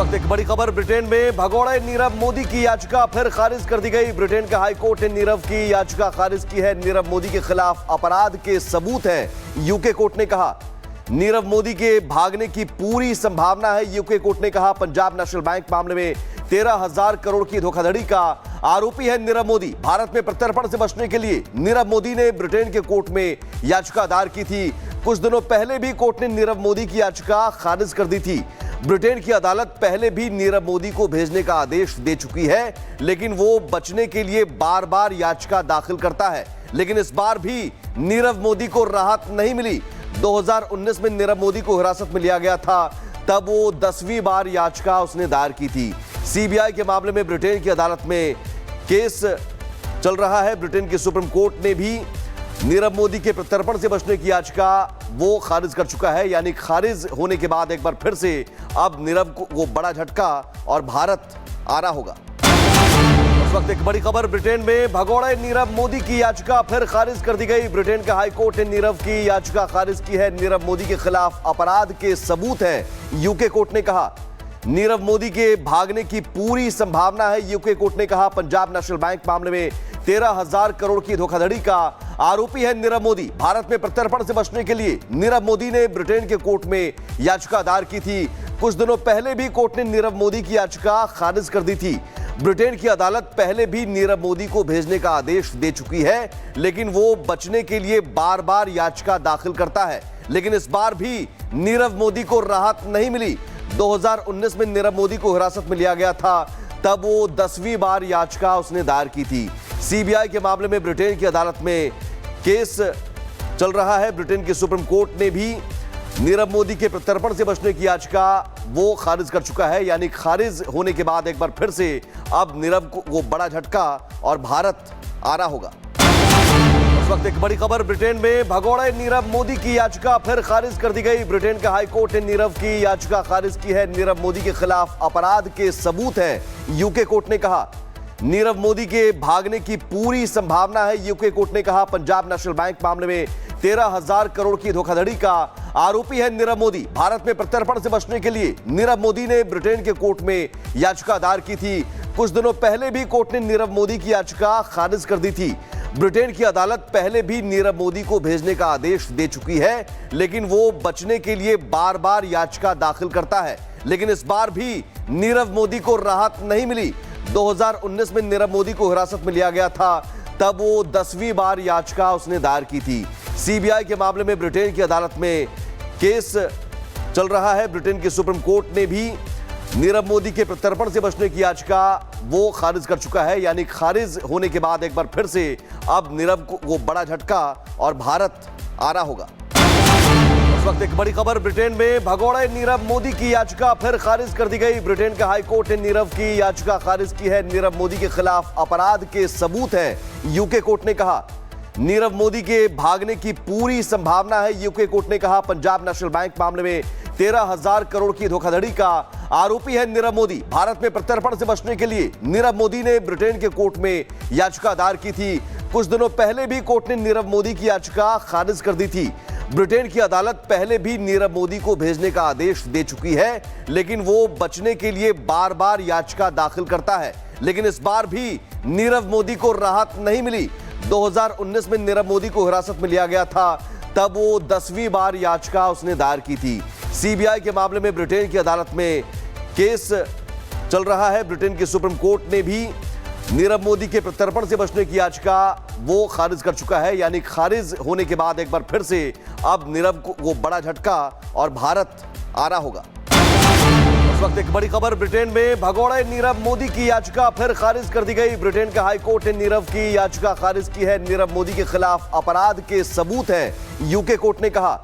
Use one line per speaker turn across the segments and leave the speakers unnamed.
वक्त एक बड़ी खबर ब्रिटेन में भगोड़े नीरव मोदी की याचिका फिर खारिज कर दी गई। ब्रिटेन के हाई कोर्ट ने नीरव की याचिका खारिज की है। नीरव मोदी के खिलाफ अपराध के सबूत हैं, यूके कोर्ट ने कहा। नीरव मोदी के भागने की पूरी संभावना है, यूके कोर्ट ने कहा। पंजाब नेशनल बैंक मामले में 13,000 करोड़ की धोखाधड़ी का आरोपी है नीरव मोदी। भारत में प्रत्यर्पण से बचने के लिए नीरव मोदी ने ब्रिटेन के कोर्ट में याचिका दायर की थी। कुछ दिनों पहले भी कोर्ट ने नीरव मोदी की याचिका खारिज कर दी थी। ब्रिटेन की अदालत पहले भी नीरव मोदी को भेजने का आदेश दे चुकी है, लेकिन वो बचने के लिए बार बार याचिका दाखिल करता है। लेकिन इस बार भी नीरव मोदी को राहत नहीं मिली। 2019 में नीरव मोदी को हिरासत में लिया गया था, तब वो 10वीं बार याचिका उसने दायर की थी। सीबीआई के मामले में ब्रिटेन की अदालत में केस चल रहा है। ब्रिटेन की सुप्रीम कोर्ट ने भी नीरव मोदी के प्रत्यर्पण से बचने की याचिका वो खारिज कर चुका है। यानी खारिज होने के बाद एक बार फिर से अब नीरव को बड़ा झटका और भारत आ रहा होगा। इस वक्त एक बड़ी खबर ब्रिटेन में भगोड़े नीरव मोदी की याचिका फिर खारिज कर दी गई। ब्रिटेन के हाई कोर्ट ने नीरव की याचिका खारिज की है। नीरव मोदी के खिलाफ अपराध के सबूत हैं, यूके कोर्ट ने कहा। नीरव मोदी के भागने की पूरी संभावना है, यूके कोर्ट ने कहा। पंजाब नेशनल बैंक मामले में 13,000 करोड़ की धोखाधड़ी का आरोपी है नीरव मोदी। भारत में प्रत्यर्पण से बचने के लिए नीरव मोदी ने ब्रिटेन के कोर्ट में याचिका दायर की थी। कुछ दिनों पहले भी कोर्ट ने नीरव मोदी की याचिका खारिज कर दी थी। ब्रिटेन की अदालत पहले भी नीरव मोदी को भेजने का आदेश दे चुकी है, लेकिन वो बचने के लिए बार बार याचिका दाखिल करता है। लेकिन इस बार भी नीरव मोदी को राहत नहीं मिली। 2019 में नीरव मोदी को हिरासत में लिया गया था, तब वो 10वीं बार याचिका उसने दायर की थी। सीबीआई के मामले में ब्रिटेन की अदालत में केस चल रहा है। ब्रिटेन की सुप्रीम कोर्ट ने भी नीरव मोदी के प्रत्यर्पण से बचने की याचिका वो खारिज कर चुका है। यानी खारिज होने के बाद एक बार फिर से अब नीरव को बड़ा झटका और भारत आ रहा होगा। इस वक्त एक बड़ी खबर ब्रिटेन में भगोड़े नीरव मोदी की याचिका फिर खारिज कर दी गई। ब्रिटेन के हाई कोर्ट ने नीरव की याचिका खारिज की है। नीरव मोदी के खिलाफ अपराध के सबूत हैं, यूके कोर्ट ने कहा। नीरव मोदी के भागने की पूरी संभावना है, यूके कोर्ट ने कहा। पंजाब नेशनल बैंक मामले में 13,000 करोड़ की धोखाधड़ी का आरोपी है नीरव मोदी। भारत में प्रत्यर्पण से बचने के लिए नीरव मोदी ने ब्रिटेन के कोर्ट में याचिका दायर की थी। कुछ दिनों पहले भी कोर्ट ने नीरव मोदी की याचिका खारिज कर दी थी। ब्रिटेन की अदालत पहले भी नीरव मोदी को भेजने का आदेश दे चुकी है, लेकिन वो बचने के लिए बार बार याचिका दाखिल करता है। लेकिन इस बार भी नीरव मोदी को राहत नहीं मिली। 2019 में नीरव मोदी को हिरासत में लिया गया था, तब वो 10वीं बार याचिका उसने दायर की थी। सीबीआई के मामले में ब्रिटेन की अदालत में केस चल रहा है। ब्रिटेन की सुप्रीम कोर्ट ने भी नीरव मोदी के प्रत्यर्पण से बचने की याचिका वो खारिज कर चुका है। यानी खारिज होने के बाद एक बार फिर से अब नीरव को बड़ा झटका और भारत आ रहा होगा। इस वक्त एक बड़ी खबर ब्रिटेन में भगोड़े नीरव मोदी की याचिका फिर खारिज कर दी गई। ब्रिटेन के हाई कोर्ट ने नीरव की याचिका खारिज की है। नीरव मोदी के खिलाफ अपराध के सबूत हैं, यूके कोर्ट ने कहा। नीरव मोदी के भागने की पूरी संभावना है, यूके कोर्ट ने कहा। पंजाब नेशनल बैंक मामले में 13,000 करोड़ की धोखाधड़ी का आरोपी है नीरव मोदी। भारत में प्रत्यर्पण से बचने के लिए नीरव मोदी ने ब्रिटेन के कोर्ट में याचिका दायर की थी। कुछ दिनों पहले भी कोर्ट ने नीरव मोदी की याचिका खारिज कर दी थी। ब्रिटेन की अदालत पहले भी नीरव मोदी को भेजने का आदेश दे चुकी है, लेकिन वो बचने के लिए बार बार याचिका दाखिल करता है। लेकिन इस बार भी नीरव मोदी को राहत नहीं मिली। 2019 में नीरव मोदी को हिरासत में लिया गया था, तब वो 10वीं बार याचिका उसने दायर की थी। सीबीआई के मामले में ब्रिटेन की अदालत में केस चल रहा है। ब्रिटेन की सुप्रीम कोर्ट ने भी नीरव मोदी के प्रत्यर्पण से बचने की याचिका वो खारिज कर चुका है। यानी खारिज होने के बाद एक बार फिर से अब नीरव को बड़ा झटका और भारत आ रहा होगा। इस वक्त एक बड़ी खबर ब्रिटेन में भगोड़े नीरव मोदी की याचिका फिर खारिज कर दी गई। ब्रिटेन के हाई कोर्ट ने नीरव की याचिका खारिज की है। नीरव मोदी के खिलाफ अपराध के सबूत हैं, यूके कोर्ट ने कहा।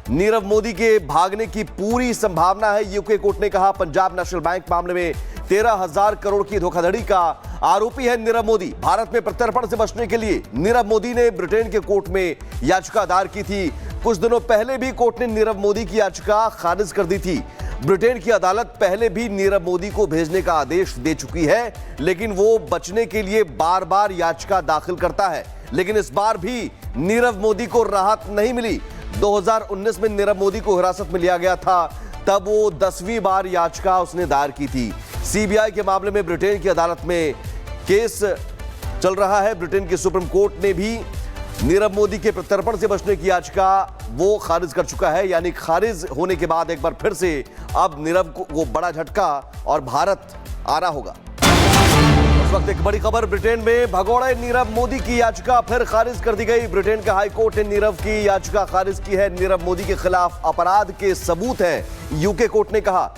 नीरव मोदी के भागने की पूरी संभावना है, यूके कोर्ट ने कहा। पंजाब नेशनल बैंक मामले में 13,000 करोड़ की धोखाधड़ी का आरोपी है नीरव मोदी। भारत में प्रत्यर्पण से बचने के लिए नीरव मोदी ने ब्रिटेन के कोर्ट में याचिका दायर की थी। कुछ दिनों पहले भी कोर्ट ने नीरव मोदी की याचिका खारिज कर दी थी। ब्रिटेन की अदालत पहले भी नीरव मोदी को भेजने का आदेश दे चुकी है, लेकिन वो बचने के लिए बार बार याचिका दाखिल करता है। लेकिन इस बार भी नीरव मोदी को राहत नहीं मिली। 2019 में नीरव मोदी को हिरासत में लिया गया था, तब वो 10वीं बार याचिका उसने दायर की थी। सीबीआई के मामले में ब्रिटेन की अदालत में केस चल रहा है। ब्रिटेन की सुप्रीम कोर्ट ने भी नीरव मोदी के प्रत्यर्पण से बचने की याचिका वो खारिज कर चुका है, यानी खारिज होने के बाद एक बार फिर से अब नीरव को बड़ा झटका और भारत आ रहा होगा। इस वक्त एक बड़ी खबर, ब्रिटेन में भगोड़े नीरव मोदी की याचिका फिर खारिज कर दी गई। ब्रिटेन का हाई कोर्ट ने नीरव की याचिका खारिज की है। नीरव मोदी के खिलाफ अपराध के सबूत हैं, यूके कोर्ट ने कहा।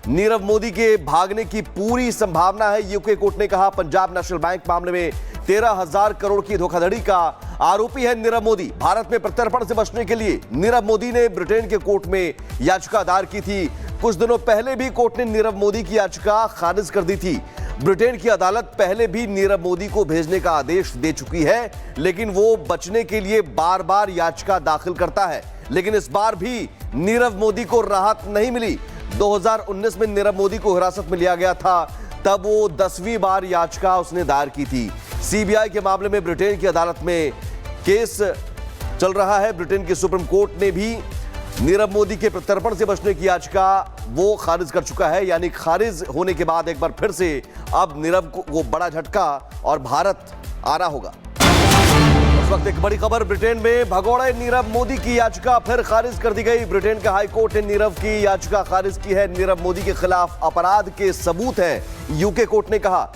नीरव मोदी के भागने की पूरी संभावना है, यूके कोर्ट ने कहा। पंजाब नेशनल बैंक मामले में 13,000 करोड़ की धोखाधड़ी का आरोपी है नीरव मोदी। भारत में प्रत्यर्पण से बचने के लिए नीरव मोदी ने ब्रिटेन के कोर्ट में याचिका दायर की थी। कुछ दिनों पहले भी कोर्ट ने नीरव मोदी की याचिका खारिज कर दी थी। ब्रिटेन की अदालत पहले भी नीरव मोदी को भेजने का आदेश दे चुकी है, लेकिन वो बचने के लिए बार बार याचिका दाखिल करता है। लेकिन इस बार भी नीरव मोदी को राहत नहीं मिली। 2019 में नीरव मोदी को हिरासत में लिया गया था, तब वो 10वीं बार याचिका उसने दायर की थी। सीबीआई के मामले में ब्रिटेन की अदालत में केस चल रहा है। ब्रिटेन की सुप्रीम कोर्ट ने भी नीरव मोदी के प्रत्यर्पण से बचने की याचिका वो खारिज कर चुका है, यानी खारिज होने के बाद एक बार फिर से अब नीरव को बड़ा झटका और भारत आ रहा होगा। इस वक्त एक बड़ी खबर, ब्रिटेन में भगोड़े नीरव मोदी की याचिका फिर खारिज कर दी गई। ब्रिटेन का हाई कोर्ट ने नीरव की याचिका खारिज की है। नीरव मोदी के खिलाफ अपराध के सबूत हैं, यूके कोर्ट ने कहा।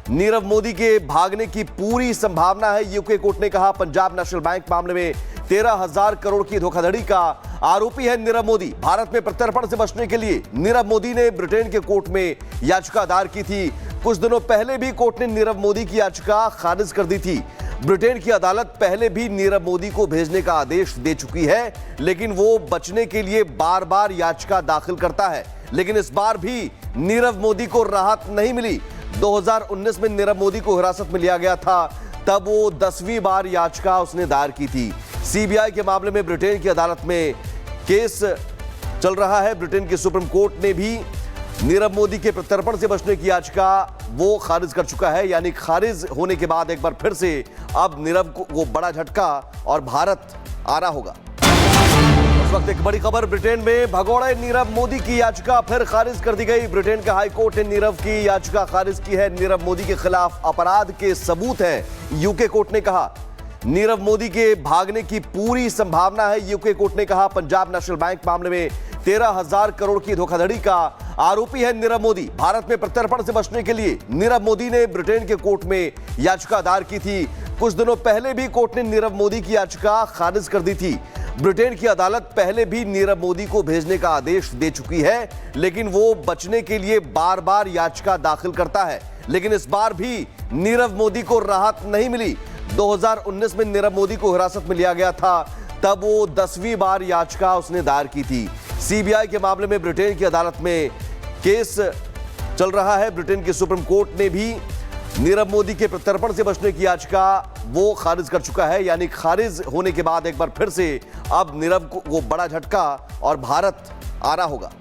नीरव मोदी के भागने की पूरी संभावना है, यूके कोर्ट ने कहा। पंजाब नेशनल बैंक मामले में 13,000 करोड़ की धोखाधड़ी का आरोपी है नीरव मोदी। भारत में प्रत्यर्पण से बचने के लिए नीरव मोदी ने ब्रिटेन के कोर्ट में याचिका दायर की थी। कुछ दिनों पहले भी कोर्ट ने नीरव मोदी की याचिका खारिज कर दी थी। ब्रिटेन की अदालत पहले भी नीरव मोदी को भेजने का आदेश दे चुकी है, लेकिन वो बचने के लिए बार बार याचिका दाखिल करता है। लेकिन इस बार भी नीरव मोदी को राहत नहीं मिली। 2019 में नीरव मोदी को हिरासत में लिया गया था, तब वो 10वीं बार याचिका उसने दायर की थी। सीबीआई के मामले में ब्रिटेन की अदालत में केस चल रहा है। ब्रिटेन की सुप्रीम कोर्ट ने भी नीरव मोदी के प्रत्यर्पण से बचने की याचिका वो खारिज कर चुका है, यानी खारिज होने के बाद एक बार फिर से अब नीरव को बड़ा झटका और भारत आ रहा होगा। इस वक्त एक बड़ी खबर, ब्रिटेन में भगोड़े नीरव मोदी की याचिका फिर खारिज कर दी गई। ब्रिटेन का हाई कोर्ट ने नीरव की याचिका खारिज की है। नीरव मोदी के खिलाफ अपराध के सबूत हैं, यूके कोर्ट ने कहा। नीरव मोदी के भागने की पूरी संभावना है, यूके कोर्ट ने कहा। पंजाब नेशनल बैंक मामले में 13,000 करोड़ की धोखाधड़ी का आरोपी है नीरव मोदी। भारत में प्रत्यर्पण से बचने के लिए नीरव मोदी ने ब्रिटेन के कोर्ट में याचिका दायर की थी। कुछ दिनों पहले भी कोर्ट ने नीरव मोदी की याचिका खारिज कर दी थी। ब्रिटेन की अदालत पहले भी नीरव मोदी को भेजने का आदेश दे चुकी है, लेकिन वो बचने के लिए बार बार याचिका दाखिल करता है। लेकिन इस बार भी नीरव मोदी को राहत नहीं मिली। 2019 में नीरव मोदी को हिरासत में लिया गया था, तब वो 10वीं बार याचिका उसने दायर की थी। सीबीआई के मामले में ब्रिटेन की अदालत में केस चल रहा है। ब्रिटेन की सुप्रीम कोर्ट ने भी नीरव मोदी के प्रत्यर्पण से बचने की याचिका वो खारिज कर चुका है, यानी खारिज होने के बाद एक बार फिर से अब नीरव को बड़ा झटका और भारत आ रहा होगा।